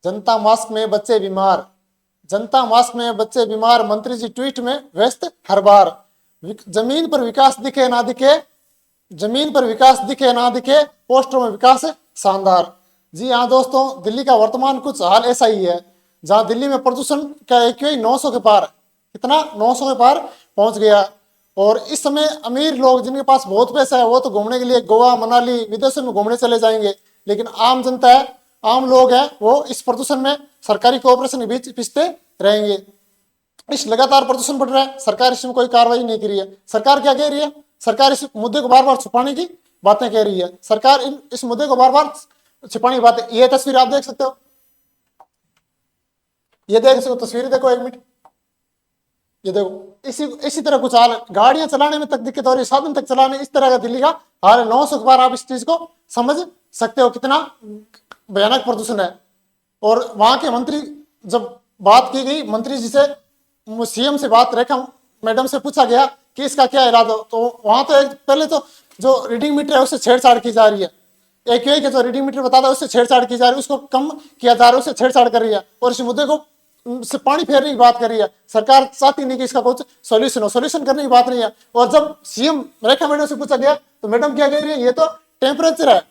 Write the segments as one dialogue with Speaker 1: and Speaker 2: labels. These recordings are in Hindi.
Speaker 1: जनता मास्क में बच्चे बीमार, जनता मास्क में बच्चे बीमार, मंत्री जी ट्वीट में व्यस्त हर बार। जमीन पर विकास दिखे ना दिखे, जमीन पर विकास दिखे ना दिखे, पोस्टरों में विकास शानदार। जी हाँ दोस्तों, दिल्ली का वर्तमान कुछ हाल ऐसा ही है, जहां दिल्ली में प्रदूषण का AQI 900 के पार, कितना 900 के पार पहुंच गया। और इस समय अमीर लोग जिनके पास बहुत पैसा है वो तो घूमने के लिए गोवा, मनाली, विदेशों में घूमने चले जाएंगे, लेकिन आम जनता है, आम लोग हैं, वो इस प्रदूषण में सरकारी कोऑपरेशन के बीच पिसते रहेंगे। इस लगातार प्रदूषण बढ़ रहा है, सरकार इसमें कोई कार्रवाई नहीं कर रही है। सरकार क्या कह रही है? सरकार इस मुद्दे को बार बार छुपाने की बातें कह रही है। सरकार इस मुद्दे को बार बार छिपाने की बातें। ये तस्वीर आप देख सकते हो, ये देख सकते हो तस्वीर, देखो एक मिनट, ये देखो इसी तरह कुछ हाल है। गाड़ियां चलाने में तक दिक्कत हो रही है, साधन तक चलाने, इस तरह का दिल्ली का हाल है। 900 बार आप इस चीज को समझ सकते हो कितना भयानक प्रदूषण है। और वहां के मंत्री, जब बात की गई मंत्री जी से, CM से बात, रेखा मैडम से पूछा गया कि इसका क्या इरादा, तो वहां तो पहले तो जो रीडिंग मीटर है उससे छेड़छाड़ की जा रही है। AQI के जो रीडिंग मीटर बताता है उससे छेड़छाड़ की जा रही है, उसको कम किया जा रहा है, उससे छेड़छाड़ कर रही है और इस मुद्दे को से पानी फेरने की बात कर रही है। सरकार चाहती नहीं कि इसका कुछ सॉल्यूशन हो, सॉल्यूशन करने की बात नहीं है। और जब CM रेखा मैडम से पूछा गया तो मैडम क्या कह रही है, ये तो टेम्परेचर है,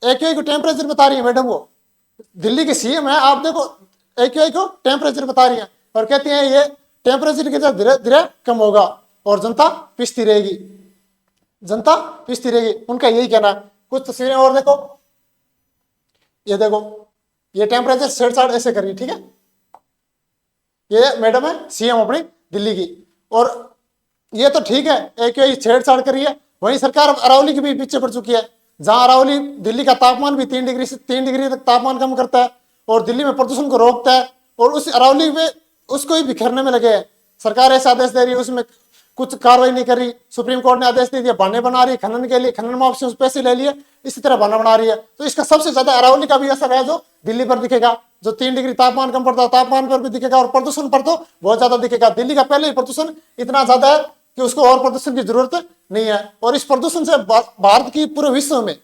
Speaker 1: AQI को टेम्परेचर बता रही है मैडम। वो दिल्ली के CM है, आप देखो AQI को टेम्परेचर बता रही है और कहती है ये टेम्परेचर के साथ धीरे धीरे कम होगा और जनता पिसती रहेगी, जनता पिसती रहेगी, उनका यही कहना है। कुछ तस्वीरें और देखो, ये देखो, ये टेम्परेचर छेड़छाड़ ऐसे करिए, ठीक है। ये मैडम है CM अपनी दिल्ली की, और ये तो ठीक है AQI छेड़छाड़ करी है, वहीं सरकार अरावली की भी पीछे पड़ चुकी है, जहां अरावली दिल्ली का तापमान भी 3 डिग्री से 3 डिग्री तक तापमान कम करता है और दिल्ली में प्रदूषण को रोकता है, और उस अरावली में उसको ही बिखरने में लगे हैं। सरकार ऐसा आदेश दे रही है, उसमें कुछ कार्रवाई नहीं कर रही। सुप्रीम कोर्ट ने आदेश दे दिया, बहाने बना रही है खनन के लिए, खनन माफिया से पैसे ले लिए, इसी तरह बहाना बना रही है। तो इसका सबसे ज्यादा अरावली का भी असर है जो दिल्ली पर दिखेगा, जो 3 डिग्री तापमान कम पड़ता है, तापमान पर भी दिखेगा और प्रदूषण पर तो बहुत ज्यादा दिखेगा। दिल्ली का पहले ही प्रदूषण इतना ज्यादा है कि उसको और प्रदूषण की जरूरत नहीं है। और इस प्रदूषण से भारत की पूरे विश्व में,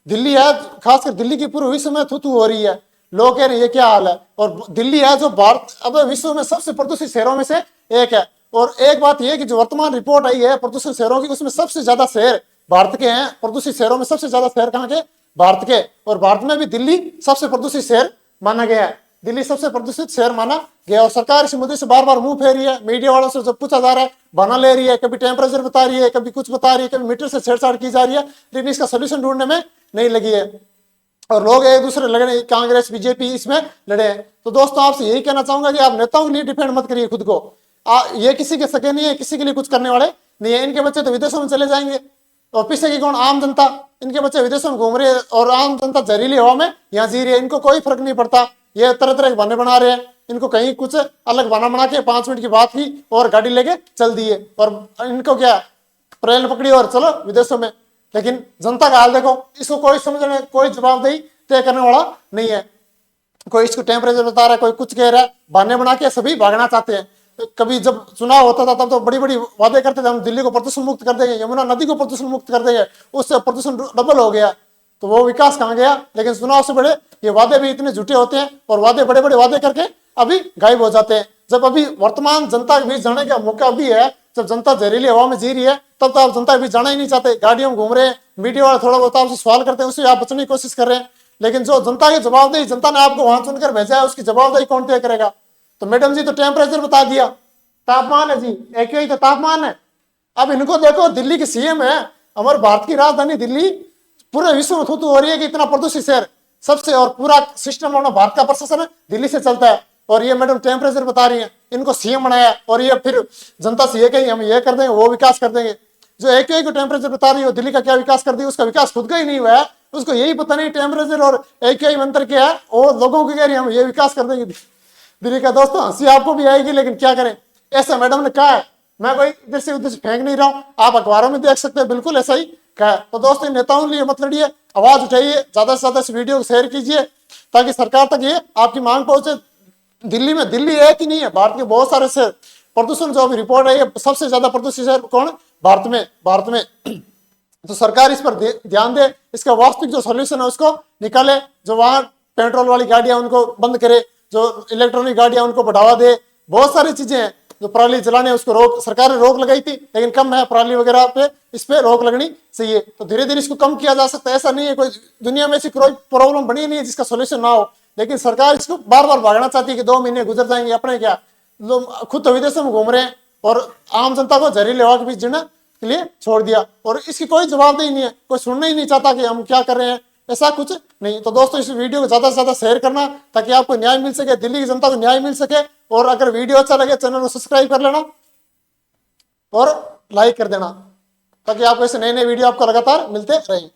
Speaker 1: दिल्ली है खासकर दिल्ली की पूरे विश्व में थू हो रही है। लोग कह रहे हैं ये क्या हाल है, और दिल्ली है जो भारत अब विश्व में सबसे प्रदूषित शहरों में से एक है। और एक बात यह कि जो वर्तमान रिपोर्ट आई है प्रदूषित शहरों की, उसमें सबसे ज्यादा शहर भारत के हैं। प्रदूषित शहरों में सबसे ज्यादा शहर कहाँ के? भारत के। और भारत में भी दिल्ली सबसे प्रदूषित शहर माना गया है, दिल्ली सबसे प्रदूषित शहर माना गया। और सरकार इस मुद्दे से बार बार मुंह फेर रही है। मीडिया वालों से जब पूछा जा रहा है बहाना ले रही है, कभी टेम्परेचर बता रही है, कभी कुछ बता रही है, कभी मीटर से छेड़छाड़ की जा रही है, लेकिन इसका सोल्यूशन ढूंढने में नहीं लगी है। और लोग एक दूसरे लड़े, कांग्रेस बीजेपी इसमें लड़े हैं। तो दोस्तों आपसे यही कहना चाहूंगा कि आप नेताओं के लिए डिपेंड मत करिए खुद को। ये किसी के सके नहीं है, किसी के लिए कुछ करने वाले नहीं है। इनके बच्चे तो विदेशों में चले जाएंगे और पीछे की कौन? आम जनता। इनके बच्चे विदेशों में घूम रहे हैं और आम जनता जहरीली हवा में यहाँ जी रही है। इनको कोई फर्क नहीं पड़ता, ये तरह तरह के बहाने बना रहे हैं। इनको कहीं कुछ अलग बहाना बना के 5 मिनट की बात की और गाड़ी लेके चल दिए, और इनको क्या ट्रेन पकड़ी और चलो विदेशों में। लेकिन जनता का हाल देखो, इसको कोई समझने, कोई जवाबदेही तय करने वाला नहीं है। कोई इसको टेम्परेचर बता रहा है, कोई कुछ कह रहा है, बहाने बना के सभी भागना चाहते हैं। कभी जब चुनाव होता था तब तो बड़ी बड़ी वादे करते थे, हम दिल्ली को प्रदूषण मुक्त कर देंगे, यमुना नदी को प्रदूषण मुक्त कर देंगे, उससे प्रदूषण डबल हो गया। तो वो विकास कहाँ गया? लेकिन चुनाव से बड़े ये वादे भी इतने झूठे होते हैं और वादे बड़े बड़े वादे करके अभी गायब हो जाते हैं। जब अभी वर्तमान जनता के बीच जाने का मौका भी है, जब जनता जहरीली हवा में जी रही है, तब तो आप जनता के बीच जाना ही नहीं चाहते। गाड़ियों में घूम रहे हैं, मीडिया वाले थोड़ा बहुत आपसे सवाल करते हैं, उससे आप बचने की कोशिश कर रहे हैं। लेकिन जो जनता की जवाबदेही, जनता ने आपको वहां चुनकर भेजा है, उसकी जवाबदेही कौन तय करेगा? तो मैडम जी तो टेम्परेचर बता दिया, तापमान है जी, AQI तो तापमान है। अब इनको देखो, दिल्ली की CM है, हमारे भारत की राजधानी दिल्ली पूरे विश्व में थू हो रही है कि इतना प्रदूषित शहर सबसे, और पूरा सिस्टम अपना भारत का प्रशासन दिल्ली से चलता है। और ये मैडम टेम्परेचर बता रही है, इनको CM बनाया और ये फिर जनता से ये कहेंगे हम ये कर देंगे, वो विकास कर देंगे। जो AQI को टेम्परेचर बता रही है, दिल्ली का क्या विकास कर दिया? उसका विकास खुद का ही नहीं हुआ है, उसको यही पता नहीं टेम्परेचर और AQI में अंतर क्या है, और लोगों को कह रही है हम ये विकास कर देंगे दिल्ली का। दोस्तों हंसी आपको भी आएगी, लेकिन क्या करें, ऐसा मैडम ने कहा है। मैं कोई इधर से उधर से फेंक नहीं रहा हूँ, आप अखबारों में देख सकते हैं, बिल्कुल ऐसा ही कहा है। तो दोस्तों नेताओं के लिए मत लड़िए, आवाज उठाइए, ज्यादा से ज्यादा इस वीडियो को शेयर कीजिए ताकि सरकार तक ये आपकी मांग पहुंचे। दिल्ली में, दिल्ली है कि नहीं है, भारत के बहुत सारे शहर प्रदूषण, जो अभी रिपोर्ट आई है सबसे ज्यादा प्रदूषित शहर कौन? भारत में। तो सरकार इस पर ध्यान दे, इसका वास्तविक जो सोल्यूशन है उसको निकाले, जो वहां पेट्रोल वाली गाड़ियां उनको बंद करे, जो इलेक्ट्रॉनिक गाड़ियां उनको बढ़ावा दे। बहुत सारी चीजें हैं जो पराली जलाने उसको रोक, सरकार ने रोक लगाई थी लेकिन कम है पराली वगैरह पे, इस पे रोक लगनी चाहिए। तो धीरे धीरे इसको कम किया जा सकता है। ऐसा नहीं है कोई दुनिया में ऐसी कोई प्रॉब्लम बनी नहीं है जिसका सोल्यूशन ना हो, लेकिन सरकार इसको बार बार भागना चाहती है कि 2 महीने गुजर जाएंगे, अपने क्या लोग खुद तो विदेशों में घूम रहे हैं और आम जनता को जहरीले हवा के बीच जीना के लिए छोड़ दिया, और इसकी कोई जवाबदेही नहीं है, कोई सुनना ही नहीं चाहता कि हम क्या कर रहे हैं, ऐसा कुछ नहीं। तो दोस्तों इस वीडियो को ज्यादा से ज्यादा शेयर करना ताकि आपको न्याय मिल सके, दिल्ली की जनता को न्याय मिल सके। और अगर वीडियो अच्छा लगे चैनल को सब्सक्राइब कर लेना और लाइक कर देना ताकि आपको ऐसे नए नए वीडियो आपको लगातार मिलते रहें।